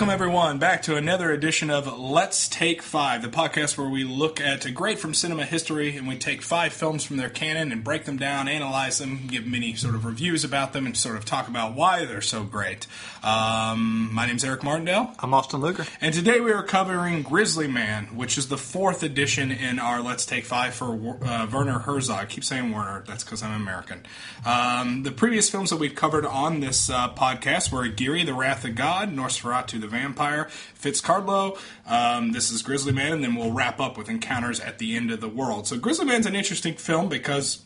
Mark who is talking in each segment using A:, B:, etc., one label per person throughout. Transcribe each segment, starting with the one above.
A: Welcome, everyone, back to another edition of Let's Take 5, the podcast where we look at a great from cinema history, and we take 5 films from their canon and break them down, analyze them, give many sort of reviews about them, and sort of talk about why they're so great. My name's Eric Martindale.
B: I'm Austin Luger.
A: And today we are covering Grizzly Man, which is the 4th edition in our Let's Take 5 for Werner Herzog. I keep saying Werner, that's because I'm American. The previous films that we've covered on this podcast were Aguirre, The Wrath of God, Nosferatu the Vampyre, Fitzcarraldo, this is Grizzly Man, and then we'll wrap up with Encounters at the End of the World. So Grizzly Man's an interesting film because,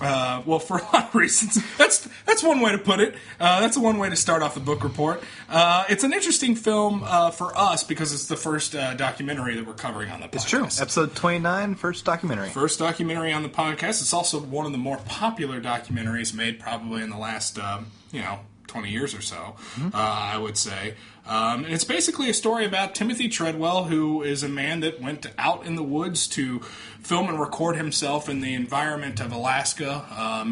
A: well, for a lot of reasons. That's one way to put it. That's one way to start off the book report. It's an interesting film for us because it's the first documentary that we're covering on the podcast.
B: It's true. Episode 29, first documentary.
A: First documentary on the podcast. It's also one of the more popular documentaries made probably in the last, 20 years or so, I would say. And it's basically a story about Timothy Treadwell, who is a man that went out in the woods to film and record himself in the environment of Alaska,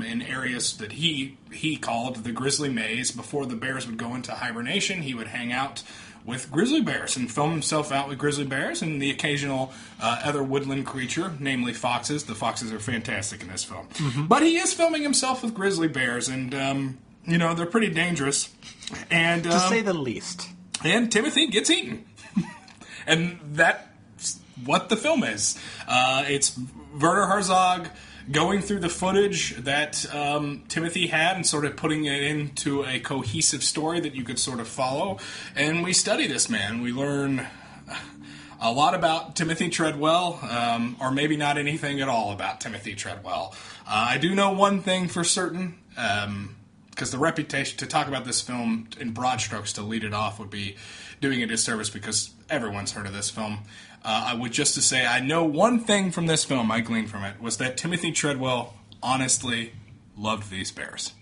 A: in areas that he called the Grizzly Maze. Before the bears would go into hibernation, he would hang out with grizzly bears and film himself out with grizzly bears and the occasional other woodland creature, namely foxes. The foxes are fantastic in this film. Mm-hmm. But he is filming himself with grizzly bears, and they're pretty dangerous. And
B: to say the least.
A: And Timothy gets eaten. And that's what the film is. It's Werner Herzog going through the footage that Timothy had and sort of putting it into a cohesive story that you could sort of follow. And we study this man. We learn a lot about Timothy Treadwell, or maybe not anything at all about Timothy Treadwell. I do know one thing for certain, because the reputation, to talk about this film in broad strokes to lead it off would be doing a disservice because everyone's heard of this film. I would just to say I know one thing from this film I gleaned from it was that Timothy Treadwell honestly loved these bears.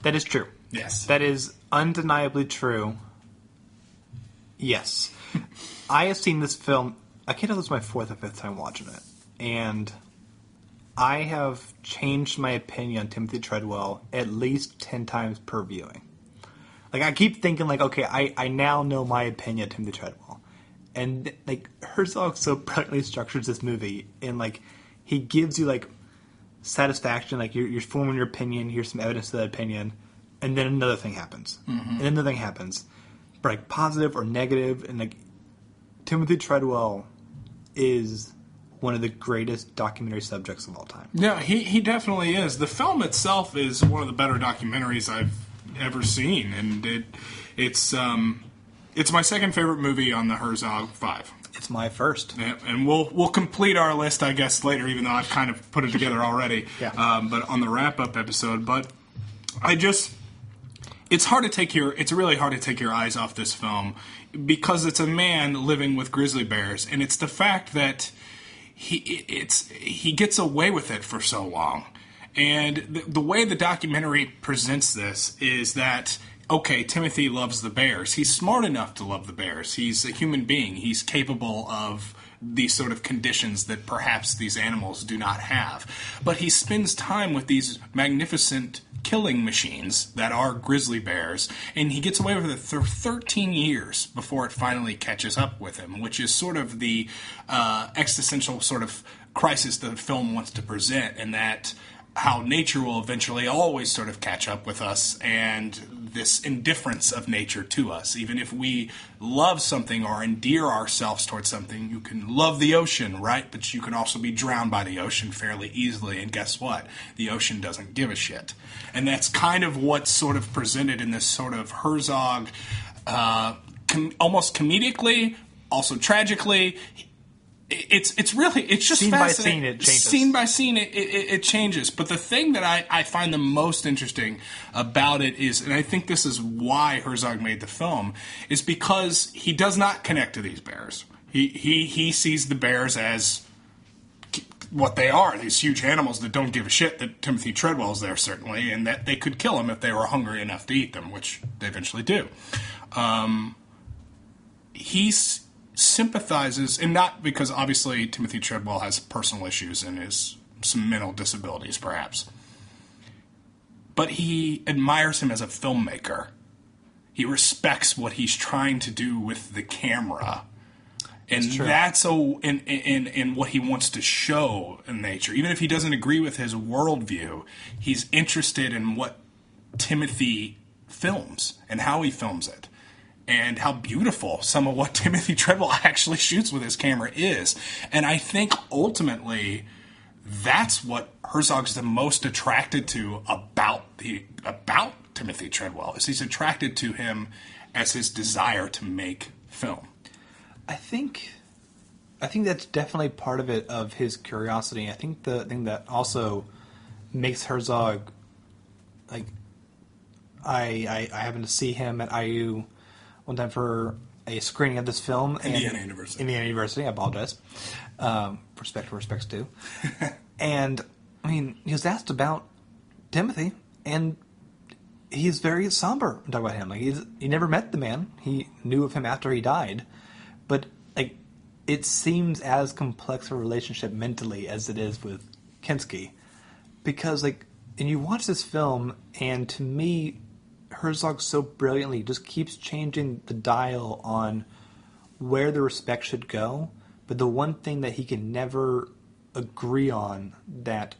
B: That is true.
A: Yes.
B: That is undeniably true. Yes. I have seen this film, I can't tell this is my 4th or 5th time watching it, and I have changed my opinion on Timothy Treadwell at least 10 times per viewing. Like, I keep thinking, okay, I now know my opinion of Timothy Treadwell. And, Herzog so brilliantly structures this movie, and, he gives you, satisfaction, you're forming your opinion, here's some evidence to that opinion, and then another thing happens. Mm-hmm. And then another thing happens. But, positive or negative, and, Timothy Treadwell is one of the greatest documentary subjects of all time.
A: Yeah, he definitely is. The film itself is one of the better documentaries I've ever seen, and it's my second favorite movie on the Herzog 5.
B: It's my first.
A: Yeah, and we'll complete our list, I guess, later, even though I've kind of put it together already.
B: Yeah.
A: But on the wrap-up episode. But it's really hard to take your eyes off this film because it's a man living with grizzly bears, and it's the fact that he gets away with it for so long. And the way the documentary presents this is that, okay, Timothy loves the bears. He's smart enough to love the bears. He's a human being. He's capable of these sort of conditions that perhaps these animals do not have. But he spends time with these magnificent killing machines that are grizzly bears, and he gets away with it for 13 years before it finally catches up with him, which is sort of the existential sort of crisis the film wants to present, and that how nature will eventually always sort of catch up with us, and this indifference of nature to us. Even if we love something or endear ourselves towards something, you can love the ocean, right? But you can also be drowned by the ocean fairly easily, and guess what? The ocean doesn't give a shit. And that's kind of what's sort of presented in this sort of Herzog, almost comedically, also tragically. It's just
B: scene
A: fascinating.
B: By scene, it changes.
A: Scene by scene, it changes. But the thing that I find the most interesting about it is, and I think this is why Herzog made the film, is because he does not connect to these bears. He sees the bears as what they are, these huge animals that don't give a shit that Timothy Treadwell is there, certainly, and that they could kill him if they were hungry enough to eat them, which they eventually do. He's sympathizes, and not because obviously Timothy Treadwell has personal issues and some mental disabilities perhaps, but he admires him as a filmmaker. He respects what he's trying to do with the camera. And
B: That's
A: in what he wants to show in nature. Even if he doesn't agree with his worldview, he's interested in what Timothy films and how he films it. And how beautiful some of what Timothy Treadwell actually shoots with his camera is. And I think ultimately that's what Herzog's the most attracted to about Timothy Treadwell, is he's attracted to him as his desire to make film.
B: I think that's definitely part of it, of his curiosity. I think the thing that also makes Herzog, like, I happened to see him at IU one time for a screening of this film.
A: Indiana University,
B: I apologize. Respects due. And, I mean, he was asked about Timothy, and he's very somber when talking about him. Like, he never met the man. He knew of him after he died. But, like, it seems as complex a relationship mentally as it is with Kinski. Because, like, and you watch this film, and to me, Herzog so brilliantly just keeps changing the dial on where the respect should go. But the one thing that he can never agree on, that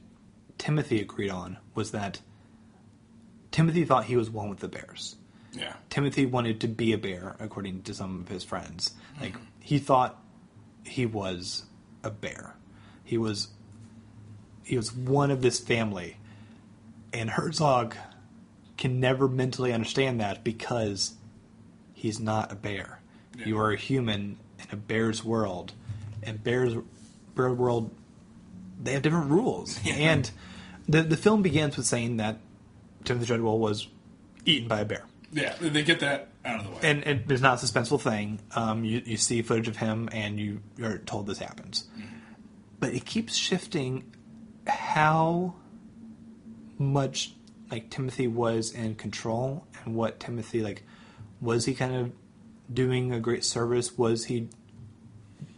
B: Timothy agreed on, was that Timothy thought he was one with the bears.
A: Yeah.
B: Timothy wanted to be a bear, according to some of his friends. Like, he thought he was a bear. He was one of this family. And Herzog can never mentally understand that, because he's not a bear. Yeah. You are a human in a bear's world. And bear world, they have different rules. Yeah. And the film begins with saying that Timothy Treadwell was eaten by a bear.
A: Yeah, they get that out of the way.
B: And it's not a suspenseful thing. You see footage of him, and you are told this happens. Mm-hmm. But it keeps shifting how much, like, Timothy was in control, and what Timothy, like, was he kind of doing a great service? Was he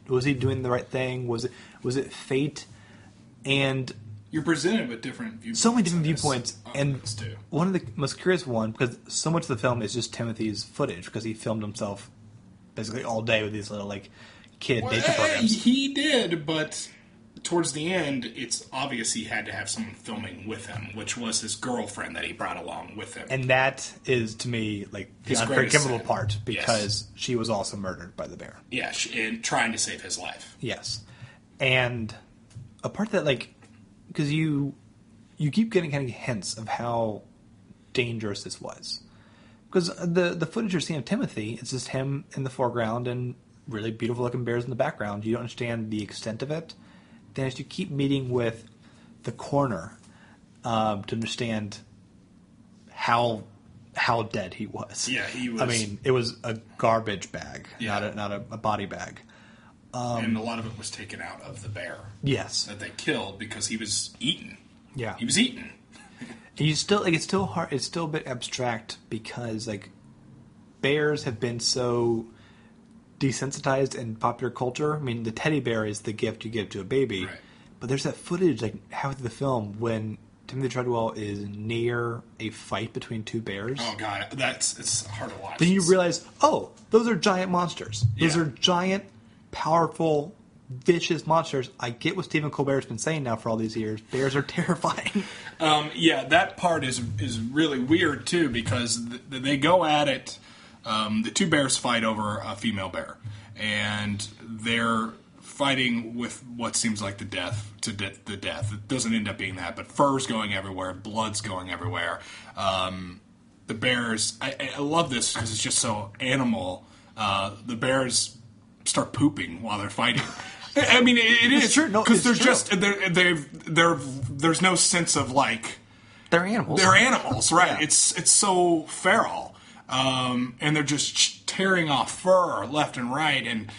B: doing the right thing? Was it fate? And
A: you're presented with different viewpoints.
B: So many different viewpoints. And one of the most curious one, because so much of the film is just Timothy's footage, because he filmed himself basically all day with these little, like, kid nature programs.
A: He did, but towards the end, it's obvious he had to have someone filming with him, which was his girlfriend that he brought along with him.
B: And that is, to me, like, the unforgivable part, because she was also murdered by the bear.
A: Yeah, and trying to save his life.
B: Yes. And a part that, like, because you keep getting kind of hints of how dangerous this was. Because the footage you're seeing of Timothy, it's just him in the foreground and really beautiful looking bears in the background. You don't understand the extent of it. Then as you keep meeting with the coroner to understand how dead he was.
A: Yeah, he was.
B: I mean, it was a garbage bag, not a body bag.
A: And a lot of it was taken out of the bear.
B: Yes.
A: That they killed because he was eaten.
B: Yeah.
A: He was eaten.
B: And you still, like, it's still hard, it's still a bit abstract, because, like, bears have been so desensitized in popular culture. I mean, the teddy bear is the gift you give to a baby.
A: Right.
B: But there's that footage, like, halfway through the film, when Timothy Treadwell is near a fight between two bears.
A: Oh, God. It's hard to watch.
B: Then you realize, oh, those are giant monsters. Those are giant, powerful, vicious monsters. I get what Stephen Colbert's been saying now for all these years. Bears are terrifying.
A: That part is really weird, too, because they go at it. The two bears fight over a female bear, and they're fighting with what seems like the death. It doesn't end up being that, but fur's going everywhere, blood's going everywhere. The bears, I love this because it's just so animal. The bears start pooping while they're fighting. I mean, it is
B: true. No,
A: because they're just there's no sense of, like,
B: they're animals.
A: They're animals, right?
B: Yeah.
A: It's so feral, and they're just tearing off fur left and right, and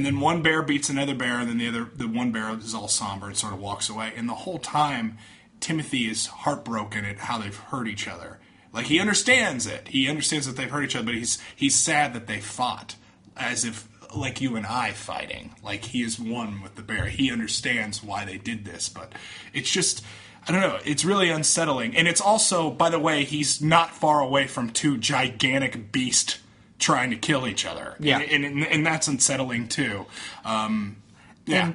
A: then one bear beats another bear, and then the one bear is all somber and sort of walks away. And the whole time, Timothy is heartbroken at how they've hurt each other. Like, he understands it. He understands that they've hurt each other, but he's sad that they fought, as if, like you and I fighting. Like, he is one with the bear. He understands why they did this, but it's just, I don't know. It's really unsettling. And it's also, by the way, he's not far away from two gigantic beasts trying to kill each other.
B: Yeah.
A: And that's unsettling, too. Yeah.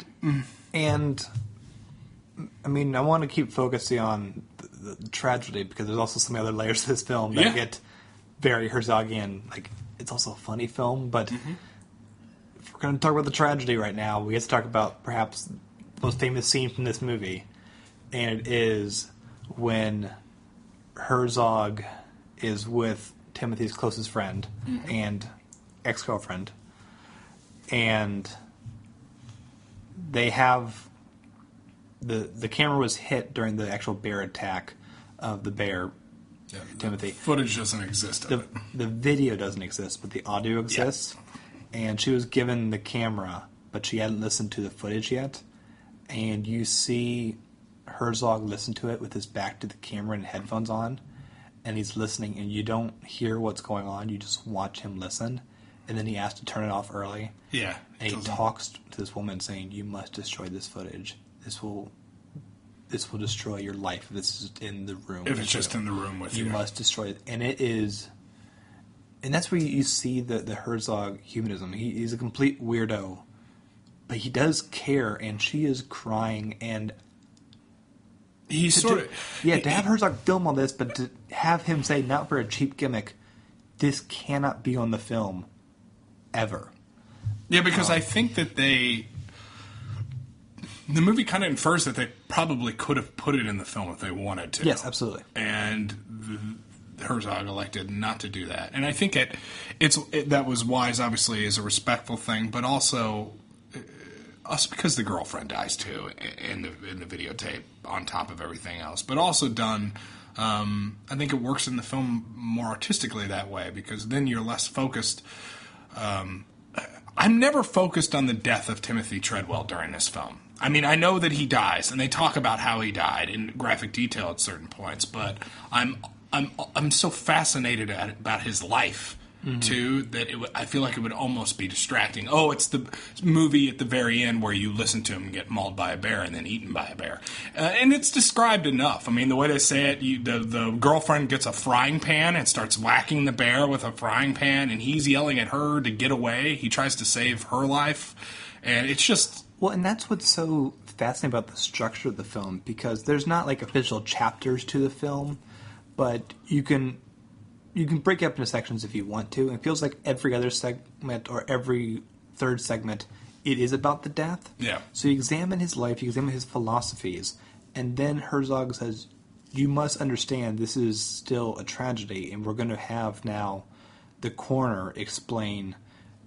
B: And I mean, I want to keep focusing on the tragedy because there's also some other layers to this film that get very Herzogian. Like, it's also a funny film, but if we're going to talk about the tragedy right now, we have to talk about perhaps the most famous scene from this movie, and it is when Herzog is with Timothy's closest friend and ex-girlfriend, and they have the camera was hit during the actual bear attack of the bear.
A: Yeah,
B: Timothy.
A: Footage doesn't exist of it.
B: The video doesn't exist, but the audio exists. And she was given the camera, but she hadn't listened to the footage yet. And you see Herzog listen to it with his back to the camera and headphones on. And he's listening, and you don't hear what's going on. You just watch him listen. And then he asks to turn it off early.
A: Yeah.
B: And he talks to this woman saying, "You must destroy this footage. This will destroy your life if this is in the room.
A: If it's just in the room with you.
B: You must destroy it." And it is... And that's where you see the Herzog humanism. He's a complete weirdo. But he does care, and she is crying, and...
A: He's sort of...
B: Yeah, to have Herzog film all this, but to have him say, not for a cheap gimmick, this cannot be on the film ever.
A: Yeah, because I think that the movie kind of infers that they probably could have put it in the film if they wanted to.
B: Yes, absolutely.
A: And Herzog elected not to do that. And I think that was wise, obviously, as a respectful thing, but also because the girlfriend dies, too, in the videotape, on top of everything else. But also done... I think it works in the film more artistically that way, because then you're less focused... I'm never focused on the death of Timothy Treadwell during this film. I mean, I know that he dies, and they talk about how he died in graphic detail at certain points, but I'm so fascinated about his life, too, that I feel like it would almost be distracting. Oh, it's the movie at the very end where you listen to him get mauled by a bear and then eaten by a bear. And it's described enough. I mean, the way they say it, the girlfriend gets a frying pan and starts whacking the bear with a frying pan, and he's yelling at her to get away. He tries to save her life. And it's just...
B: Well, and that's what's so fascinating about the structure of the film, because there's not like official chapters to the film, but you can break it up into sections if you want to. And it feels like every other segment or every third segment, it is about the death.
A: Yeah.
B: So you examine his life, you examine his philosophies, and then Herzog says, you must understand this is still a tragedy, and we're going to have now the coroner explain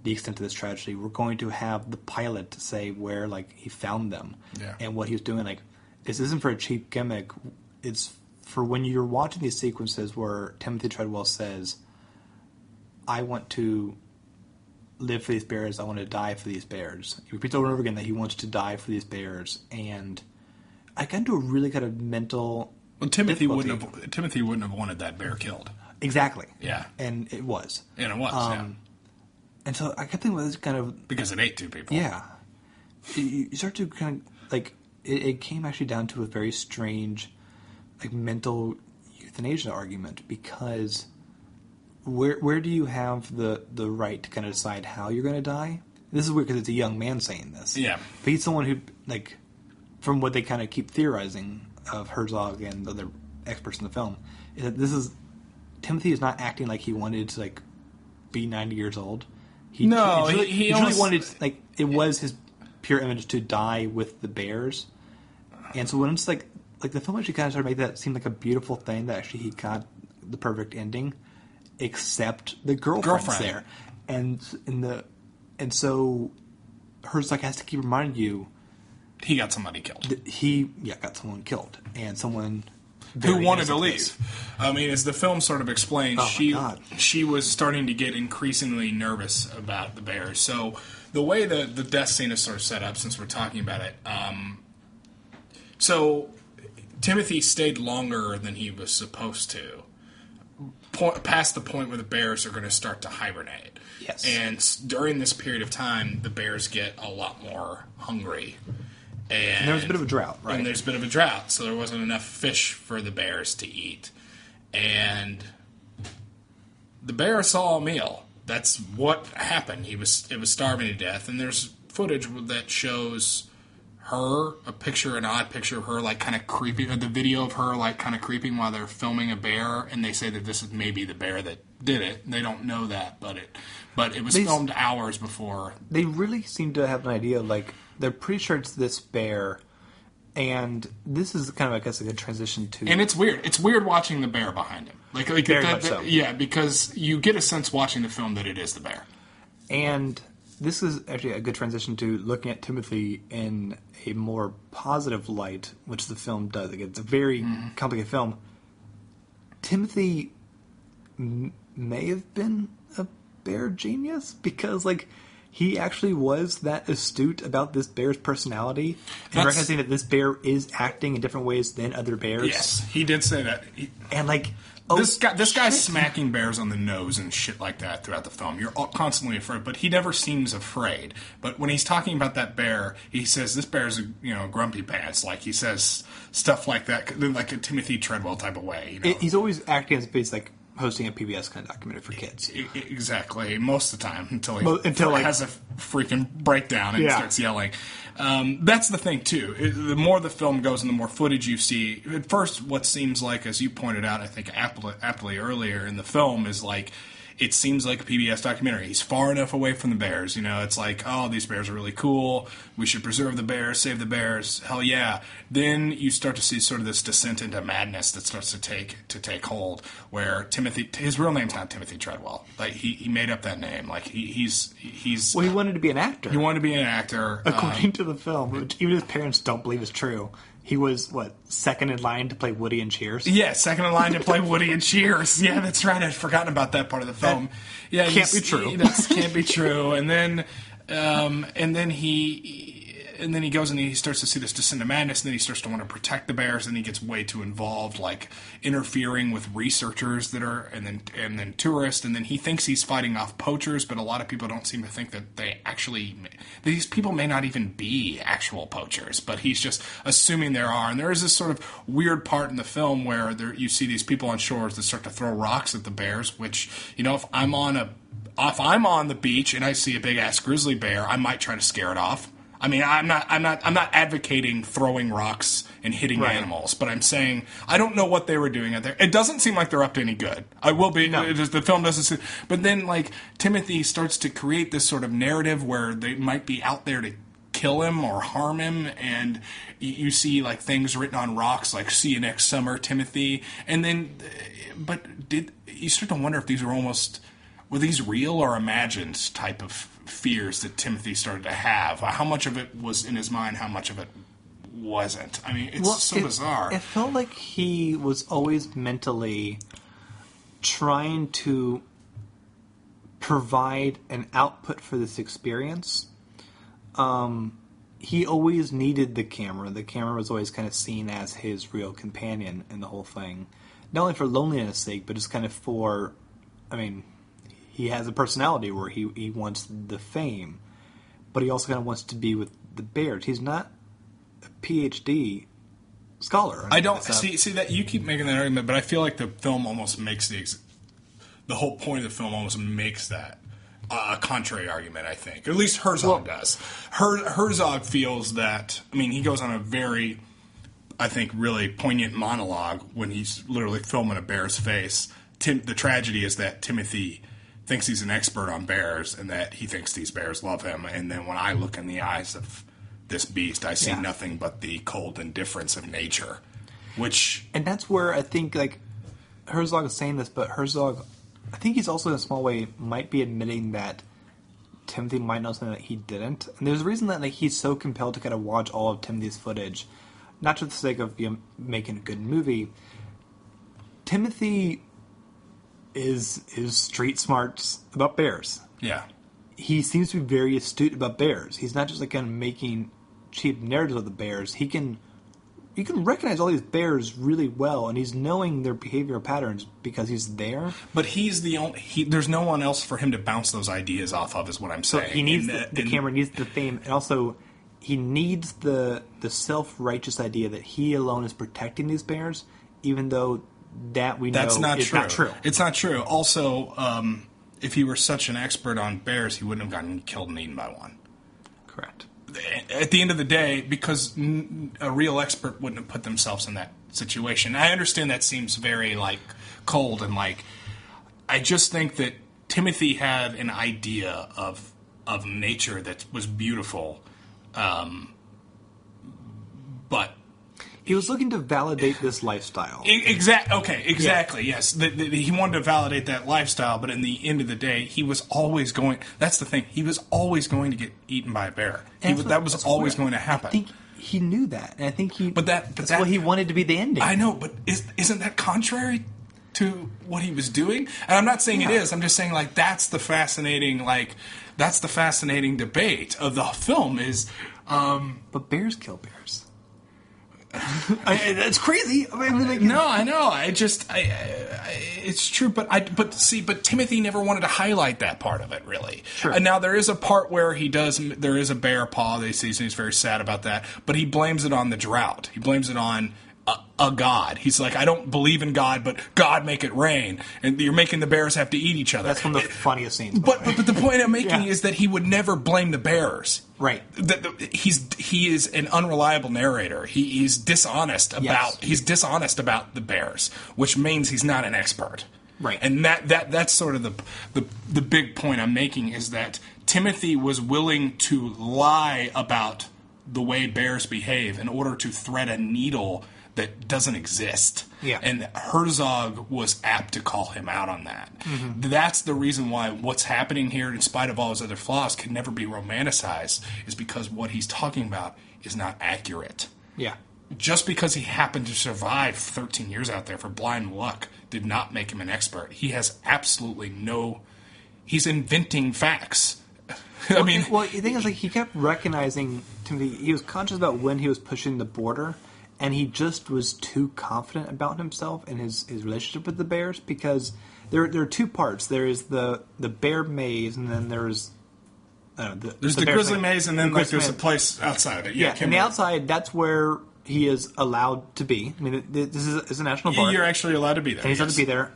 B: the extent of this tragedy. We're going to have the pilot say where, like, he found them and what he was doing. Like, this isn't for a cheap gimmick. It's for when you're watching these sequences where Timothy Treadwell says, I want to live for these bears, I want to die for these bears. He repeats over and over again that he wants to die for these bears. And I got into a really kind of mental...
A: Well, Timothy wouldn't have wanted that bear killed.
B: Exactly.
A: Yeah.
B: And it was.
A: And it was, yeah.
B: And so I kept thinking about this kind of...
A: Because it ate two people.
B: Yeah. You start to kind of, like... It came actually down to a very strange, like, mental euthanasia argument, because where do you have the right to kind of decide how you're going to die? This is weird because it's a young man saying this.
A: Yeah.
B: But he's someone who, like, from what they kind of keep theorizing of Herzog and other experts in the film, is that Timothy is not acting like he wanted to, like, be 90 years old. He really wanted, like, it was his pure image to die with the bears. And so when it's like the film actually kind of started making that seem like a beautiful thing, that actually he got the perfect ending, except the girlfriend's there. And so Herzog has to keep reminding you
A: he got somebody killed.
B: He got someone killed, and someone
A: who wanted to leave. I mean, as the film sort of explains, she was starting to get increasingly nervous about the bears. So the way the death scene is sort of set up, since we're talking about it, so Timothy stayed longer than he was supposed to, past the point where the bears are going to start to hibernate.
B: Yes.
A: And during this period of time, the bears get a lot more hungry.
B: And there was a bit of a drought, right?
A: And there's a bit of a drought, so there wasn't enough fish for the bears to eat. And the bear saw a meal. That's what happened. It was starving to death. And there's footage that shows her, an odd picture of her, like, kind of creeping, the video of her, like, kind of creeping while they're filming a bear, and they say that this is maybe the bear that did it. They don't know that, but it was filmed hours before.
B: They really seem to have an idea, like, they're pretty sure it's this bear, and this is kind of, I guess, a good transition to...
A: And it's weird. It's weird watching the bear behind him.
B: Very much so.
A: Yeah, because you get a sense watching the film that it is the bear.
B: And this is actually a good transition to looking at Timothy in a more positive light, which the film does. It's a very complicated film. Timothy may have been a bear genius because, like, he actually was that astute about this bear's personality and recognizing that this bear is acting in different ways than other bears.
A: Yes, he did say that.
B: And, like...
A: This guy's smacking bears on the nose and shit like that throughout the film. You're constantly afraid, but he never seems afraid. But when he's talking about that bear, he says this bear's a grumpy pants. Like, he says stuff like that, like a Timothy Treadwell type of way. You know?
B: He's always acting as if he's like hosting a PBS kind of documentary for kids.
A: Exactly, most of the time until he has a freaking breakdown and starts yelling. That's the thing, too. The more the film goes and the more footage you see, at first what seems like, as you pointed out, I think aptly earlier in the film, is like, it seems like a PBS documentary. He's far enough away from the bears. You know, it's like, oh, these bears are really cool. We should preserve the bears, save the bears. Hell yeah. Then you start to see sort of this descent into madness that starts to take hold, where his real name's not Timothy Treadwell. Like, he made up that name. Like, he's
B: Well, he wanted to be an actor.
A: He wanted to be an actor.
B: According to the film, which even his parents don't believe is true. He was, second in line to play Woody in Cheers?
A: Yeah, second in line to play Woody in Cheers. Yeah, that's right. I'd forgotten about that part of the film. Yeah,
B: can't be true.
A: That can't be true. And then he goes and he starts to see this descent into madness, and then he starts to want to protect the bears, and he gets way too involved, like interfering with researchers and then tourists, and then he thinks he's fighting off poachers, but a lot of people don't seem to think that these people may not even be actual poachers, but he's just assuming there are. And there is this sort of weird part in the film where you see these people on shores that start to throw rocks at the bears, which, you know, if I'm on the beach and I see a big ass grizzly bear, I might try to scare it off. I mean, I'm not advocating throwing rocks and hitting animals, but I'm saying I don't know what they were doing out there. It doesn't seem like they're up to any good. I will be. No. The film doesn't. But then, like, Timothy starts to create this sort of narrative where they might be out there to kill him or harm him, and you see like things written on rocks like "See you next summer, Timothy." And then, you start to wonder if were these real or imagined type of fears that Timothy started to have? How much of it was in his mind? How much of it wasn't? I mean, it's bizarre.
B: It felt like he was always mentally trying to provide an output for this experience. He always needed the camera. The camera was always kind of seen as his real companion in the whole thing. Not only for loneliness' sake, but just kind of for, he has a personality where he wants the fame, but he also kind of wants to be with the bears. He's not a PhD scholar.
A: I don't see that you keep making that argument, but I feel like the film almost makes the whole point of the film almost makes that a contrary argument. I think, or at least Herzog does. Herzog feels that. I mean, he goes on a very, I think, really poignant monologue when he's literally filming a bear's face. The tragedy is that Timothy thinks he's an expert on bears and that he thinks these bears love him. And then when I look in the eyes of this beast, I see nothing but the cold indifference of nature.
B: And that's where I think, like, Herzog is saying this, but Herzog, I think he's also in a small way might be admitting that Timothy might know something that he didn't. And there's a reason that he's so compelled to kind of watch all of Timothy's footage, not just for the sake of making a good movie. Timothy is street smarts about bears.
A: Yeah.
B: He seems to be very astute about bears. He's not just like kind of making cheap narratives of the bears. He can recognize all these bears really well, and he's knowing their behavioral patterns because he's there.
A: But he's the only. There's no one else for him to bounce those ideas off of, is what I'm saying.
B: So he needs the camera, needs the fame, and also he needs the self-righteous idea that he alone is protecting these bears, even though that we know is not true.
A: It's not true. Also, if he were such an expert on bears, he wouldn't have gotten killed and eaten by one.
B: Correct.
A: At the end of the day, because a real expert wouldn't have put themselves in that situation. I understand that seems very, cold and, I just think that Timothy had an idea of nature that was beautiful, but
B: he was looking to validate this lifestyle.
A: Exactly. Yes, he wanted to validate that lifestyle, but in the end of the day, he was always going. That's the thing. He was always going to get eaten by a bear. That was always going to happen.
B: I think he knew that, and I think that's what he wanted to be the ending.
A: I know, but isn't that contrary to what he was doing? And I'm not saying it is. I'm just saying that's the fascinating debate of the film is.
B: But bears kill bears. That's crazy.
A: No, I know. It's true, but Timothy never wanted to highlight that part of it, really.
B: Sure.
A: And now there is a part where there is a bear paw they see, and he's very sad about that, but he blames it on the drought. He blames it on a god. He's like, I don't believe in God, but God make it rain, and you're making the bears have to eat each other.
B: That's one of the funniest scenes.
A: But the point I'm making is that he would never blame the bears.
B: Right.
A: He is an unreliable narrator. He's dishonest about the bears, which means he's not an expert.
B: Right.
A: And that's sort of the big point I'm making is that Timothy was willing to lie about the way bears behave in order to thread a needle that doesn't exist.
B: Yeah.
A: And Herzog was apt to call him out on that.
B: Mm-hmm.
A: That's the reason why what's happening here, in spite of all his other flaws, can never be romanticized, is because what he's talking about is not accurate.
B: Yeah.
A: Just because he happened to survive 13 years out there for blind luck did not make him an expert. He has absolutely he's inventing facts.
B: Well, the thing is, he kept recognizing Timothy. He was conscious about when he was pushing the border, and he just was too confident about himself and his relationship with the bears, because there are two parts. There is the bear maze, and then there's
A: the Grizzly Maze, and then there's a place outside of it.
B: Yeah, and the outside, that's where he is allowed to be. I mean, this is a national park.
A: You're actually allowed to be there.
B: And he's allowed to be there.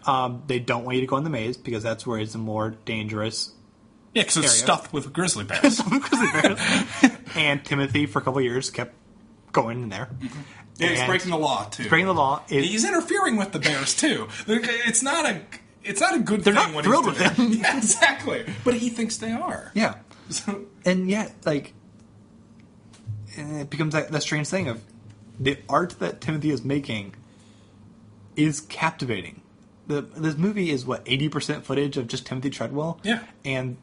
B: They don't want you to go in the maze, because that's where it's a more dangerous.
A: Yeah, because it's stuffed with grizzly bears.
B: And Timothy, for a couple of years, kept going in there.
A: Mm-hmm. Yeah, he's breaking the law, too.
B: He's breaking the law.
A: He's interfering with the bears, too. It's not a good
B: They're
A: thing.
B: Not thrilled with him.
A: Yeah, exactly. But he thinks they are.
B: Yeah. And yet, it becomes that strange thing of the art that Timothy is making is captivating. This movie is, 80% footage of just Timothy Treadwell?
A: Yeah.
B: And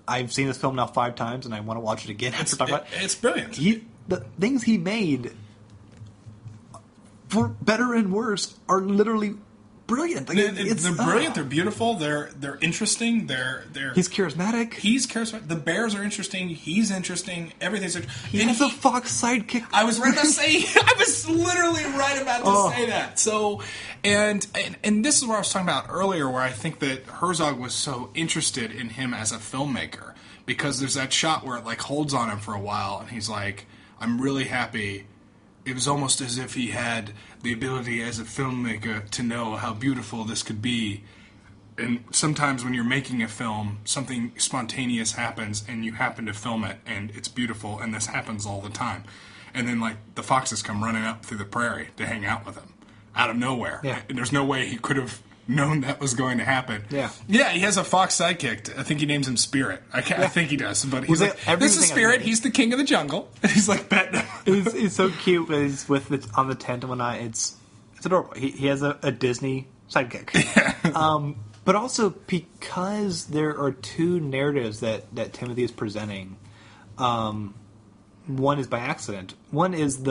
B: I've seen this film now 5 times, and I want to watch it again.
A: It's brilliant.
B: The things he made, for better and worse, are literally brilliant.
A: They're brilliant. They're beautiful. They're interesting.
B: He's charismatic.
A: He's charismatic. The bears are interesting. He's interesting. Everything's interesting.
B: He has a fox sidekick.
A: I was right about to say. I was literally right about to say that. So, and this is what I was talking about earlier, where I think that Herzog was so interested in him as a filmmaker, because there's that shot where it holds on him for a while, and he's like, "I'm really happy." It was almost as if he had the ability as a filmmaker to know how beautiful this could be. And sometimes when you're making a film, something spontaneous happens and you happen to film it and it's beautiful, and this happens all the time. And then the foxes come running up through the prairie to hang out with him out of nowhere.
B: Yeah.
A: And there's no way he could have known that was going to happen.
B: Yeah.
A: Yeah, he has a fox sidekick. I think he names him Spirit. I think he does. But he's this is Spirit. He's the king of the jungle. He's pet.
B: It's so cute. He's on the tent and whatnot. It's adorable. He has a Disney sidekick.
A: Yeah.
B: But also because there are two narratives that Timothy is presenting. One is by accident. One is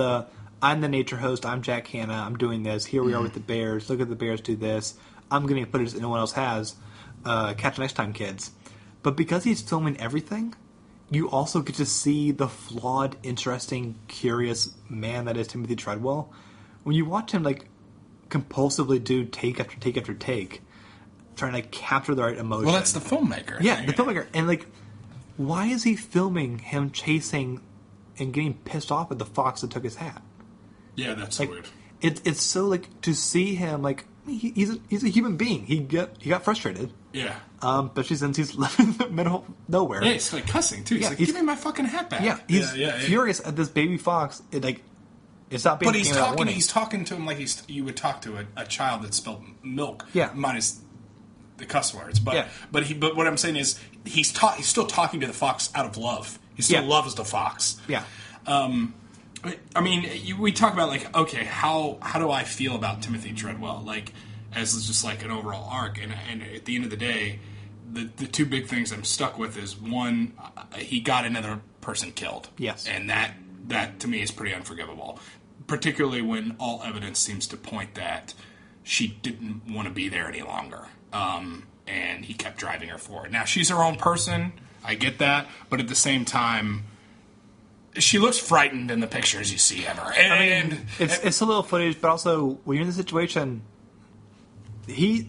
B: I'm the nature host. I'm Jack Hanna. I'm doing this. Here we are with the bears. Look at the bears do this. I'm getting footage that no one else has. Catch you next time, kids. But because he's filming everything, you also get to see the flawed, interesting, curious man that is Timothy Treadwell. When you watch him compulsively do take after take after take, trying to capture the right emotion.
A: Well, that's the filmmaker.
B: Yeah, the filmmaker. And why is he filming him chasing and getting pissed off at the fox that took his hat.
A: Yeah, that's
B: like,
A: weird.
B: It's so like to see him like he's a human being. He got frustrated.
A: Yeah.
B: Especially since he's living in the middle of nowhere.
A: Yeah, he's like cussing too. He's like, "Give me my fucking hat back."
B: Yeah, he's furious at this baby fox. It's not being.
A: But he's talking to him like you would talk to a child that spilled milk.
B: Yeah.
A: Minus the cuss words. But what I'm saying is he's still talking to the fox out of love. He still loves the fox.
B: Yeah.
A: I mean, we talk about like, okay, how do I feel about Timothy Treadwell? Like, as just like an overall arc, and at the end of the day, the two big things I'm stuck with is one, he got another person killed.
B: Yes.
A: And that to me is pretty unforgivable, particularly when all evidence seems to point that she didn't want to be there any longer, and he kept driving her forward. Now she's her own person, I get that, but at the same time, she looks frightened in the pictures you see of her. And
B: it's a little footage, but also when you're in the situation, he's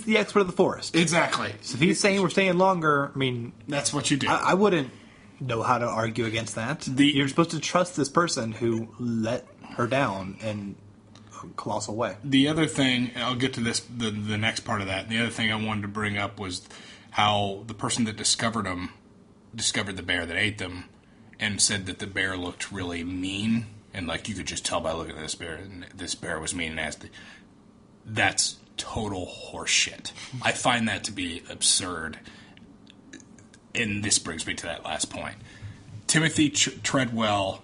B: the expert of the forest.
A: Exactly.
B: So if he's saying we're staying longer, I mean,
A: that's what you do.
B: I wouldn't know how to argue against that. You're supposed to trust this person who let her down in a colossal way.
A: The other thing, I'll get to this, the next part of that. The other thing I wanted to bring up was how the person that discovered the bear that ate them, and said that the bear looked really mean, and like you could just tell by looking at this bear, and this bear was mean and nasty. That's total horseshit. I find that to be absurd, and this brings me to that last point. Timothy Treadwell,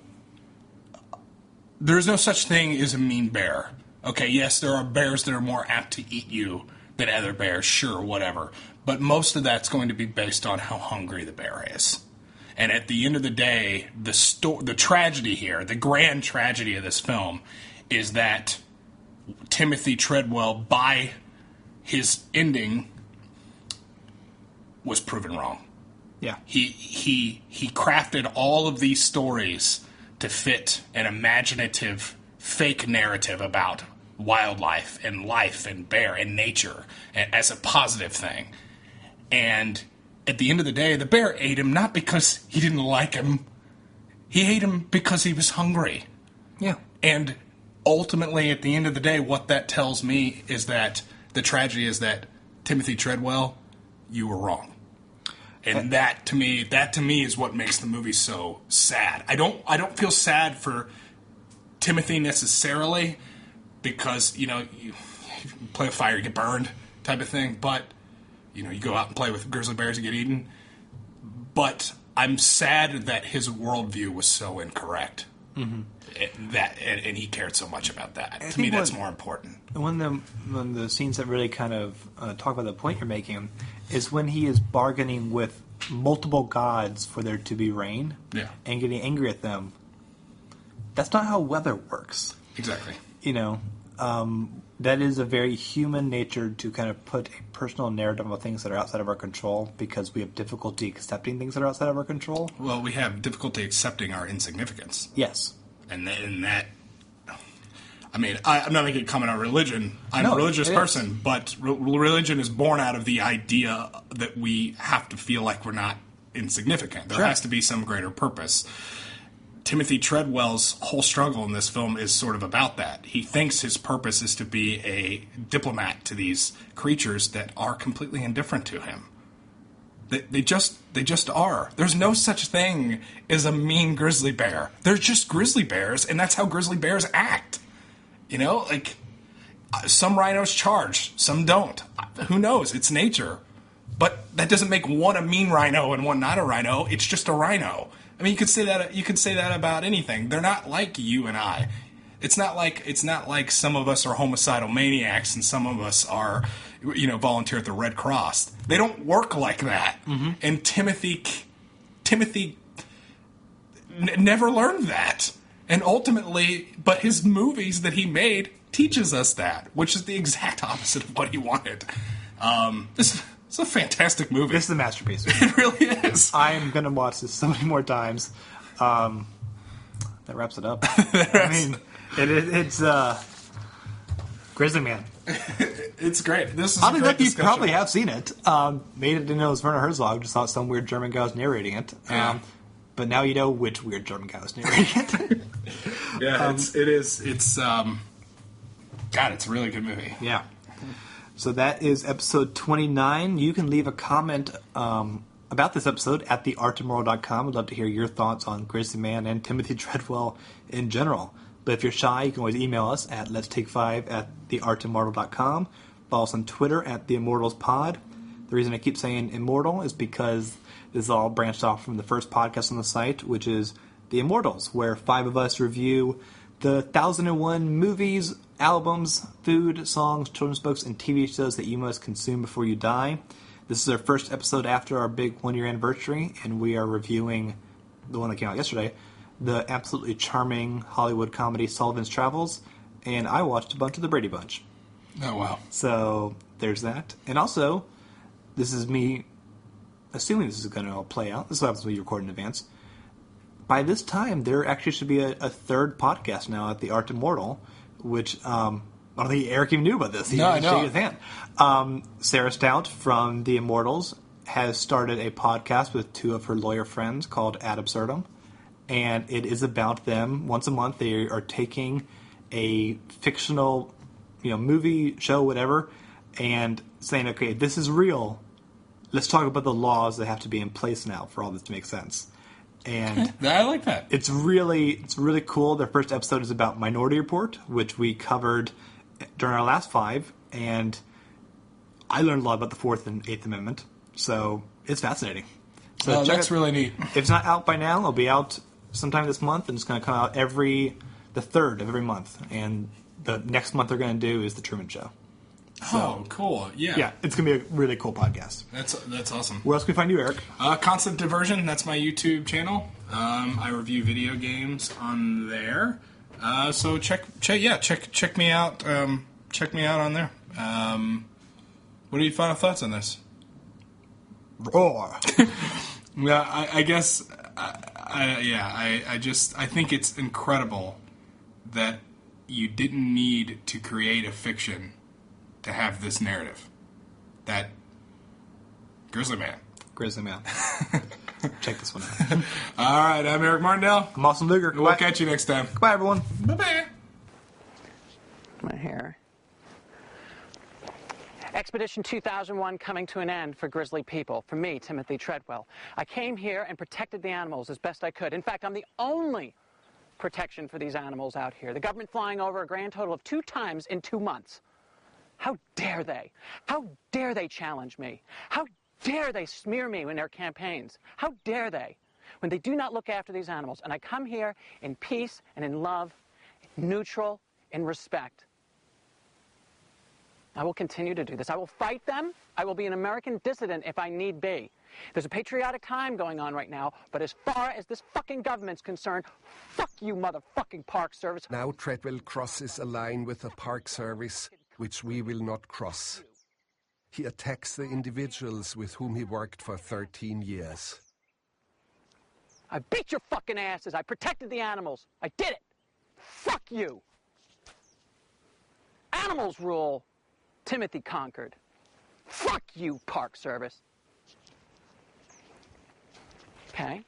A: there's no such thing as a mean bear. Okay, yes, there are bears that are more apt to eat you than other bears, sure, whatever. But most of that's going to be based on how hungry the bear is. And at the end of the day, the tragedy here, the grand tragedy of this film, is that Timothy Treadwell, by his ending, was proven wrong.
B: Yeah.
A: He crafted all of these stories to fit an imaginative, fake narrative about wildlife and life and bear and nature as a positive thing. And at the end of the day, the bear ate him not because he didn't like him. He ate him because he was hungry.
B: Yeah.
A: And ultimately, at the end of the day, what that tells me is that the tragedy is that Timothy Treadwell, you were wrong. And that to me is what makes the movie so sad. I don't feel sad for Timothy necessarily, because you play with fire, you get burned, type of thing. But you go out and play with grizzly bears, you get eaten. But I'm sad that his worldview was so incorrect. Mm-hmm. And he cared so much about that. To me, that's more important.
B: One of the scenes that really kind of talk about the point you're making is when he is bargaining with multiple gods for there to be rain, and getting angry at them. That's not how weather works.
A: Exactly.
B: That is a very human nature to kind of put a personal narrative of things that are outside of our control, because we have difficulty accepting things that are outside of our control.
A: Well, we have difficulty accepting our insignificance.
B: Yes.
A: And that, I mean, I'm not making a comment on religion. I'm a religious person, but religion is born out of the idea that we have to feel like we're not insignificant. There has to be some greater purpose. Timothy Treadwell's whole struggle in this film is sort of about that. He thinks his purpose is to be a diplomat to these creatures that are completely indifferent to him. They just are. There's no such thing as a mean grizzly bear. They're just grizzly bears, and that's how grizzly bears act. Like some rhinos charge, some don't. Who knows? It's nature. But that doesn't make one a mean rhino and one not a rhino. It's just a rhino. I mean, you could say that about anything. They're not like you and I. It's not like some of us are homicidal maniacs and some of us are, volunteer at the Red Cross. They don't work like that. Mm-hmm. And Timothy never learned that. And ultimately, but his movies that he made teaches us that, which is the exact opposite of what he wanted. It's a fantastic movie.
B: This is a masterpiece.
A: It really is.
B: I'm going to watch this so many more times. That wraps it up. I mean, it's Grizzly Man.
A: It's great. This is
B: I don't know if you probably have seen it. Made it didn't know it was Werner Herzog. Just thought some weird German guy was narrating it.
A: Yeah.
B: But now you know which weird German guy was narrating it.
A: Yeah, it's God, it's a really good movie.
B: Yeah. So that is episode 29. You can leave a comment about this episode at theartofmoral.com. I'd love to hear your thoughts on Grizzly Man and Timothy Treadwell in general. But if you're shy, you can always email us at letstake5@theartofmortal.com. Follow us on Twitter at @theimmortalspod. The reason I keep saying immortal is because this is all branched off from the first podcast on the site, which is The Immortals, where 5 of us review the 1001 movies, albums, food, songs, children's books, and TV shows that you must consume before you die. This is our first episode after our big 1-year anniversary, and we are reviewing the one that came out yesterday, the absolutely charming Hollywood comedy Sullivan's Travels, and I watched a bunch of The Brady Bunch.
A: Oh, wow.
B: So there's that. And also, this is me assuming this is going to all play out. This happens when you record in advance. By this time, there actually should be a third podcast now at The Art Immortal, which I don't think Eric even knew about this.
A: No, I know.
B: Sarah Stout from The Immortals has started a podcast with 2 of her lawyer friends called Ad Absurdum, and it is about them. Once a month, they are taking a fictional, movie, show, whatever, and saying, okay, this is real. Let's talk about the laws that have to be in place now for all this to make sense. And
A: I like that.
B: It's really cool. Their first episode is about Minority Report, which we covered during our last 5, and I learned a lot about the 4th and 8th Amendment, so it's fascinating. So
A: that's really neat.
B: If it's not out by now, it'll be out sometime this month, and it's going to come out the 3rd of every month. And the next month they're going to do is The Truman Show.
A: So, cool. Yeah.
B: Yeah, it's going to be a really cool podcast.
A: That's awesome.
B: Where else can we find you, Eric?
A: Constant Diversion, that's my YouTube channel. I review video games on there. So check me out. Check me out on there. What are your final thoughts on this?
B: Roar.
A: Yeah, I guess. I think it's incredible that you didn't need to create a fiction to have this narrative. That Grizzly Man.
B: Check this one out.
A: All right, I'm Eric Martindale.
B: I'm Austin Luger.
A: We'll catch you next time.
B: Goodbye, everyone.
A: Bye-bye.
C: My hair. Expedition 2001 coming to an end for grizzly people. For me, Timothy Treadwell. I came here and protected the animals as best I could. In fact, I'm the only protection for these animals out here. The government flying over a grand total of 2 times in 2 months. How dare they? How dare they challenge me? How dare they smear me in their campaigns? How dare they? When they do not look after these animals. And I come here in peace and in love, neutral, in respect. I will continue to do this. I will fight them. I will be an American dissident if I need be. There's a patriotic time going on right now, but as far as this fucking government's concerned, fuck you, motherfucking Park Service.
D: Now Treadwell crosses a line with the Park Service, which we will not cross. He attacks the individuals with whom he worked for 13 years.
C: I beat your fucking asses. I protected the animals. I did it. Fuck you. Animals rule. Timothy conquered. Fuck you, Park Service. Okay?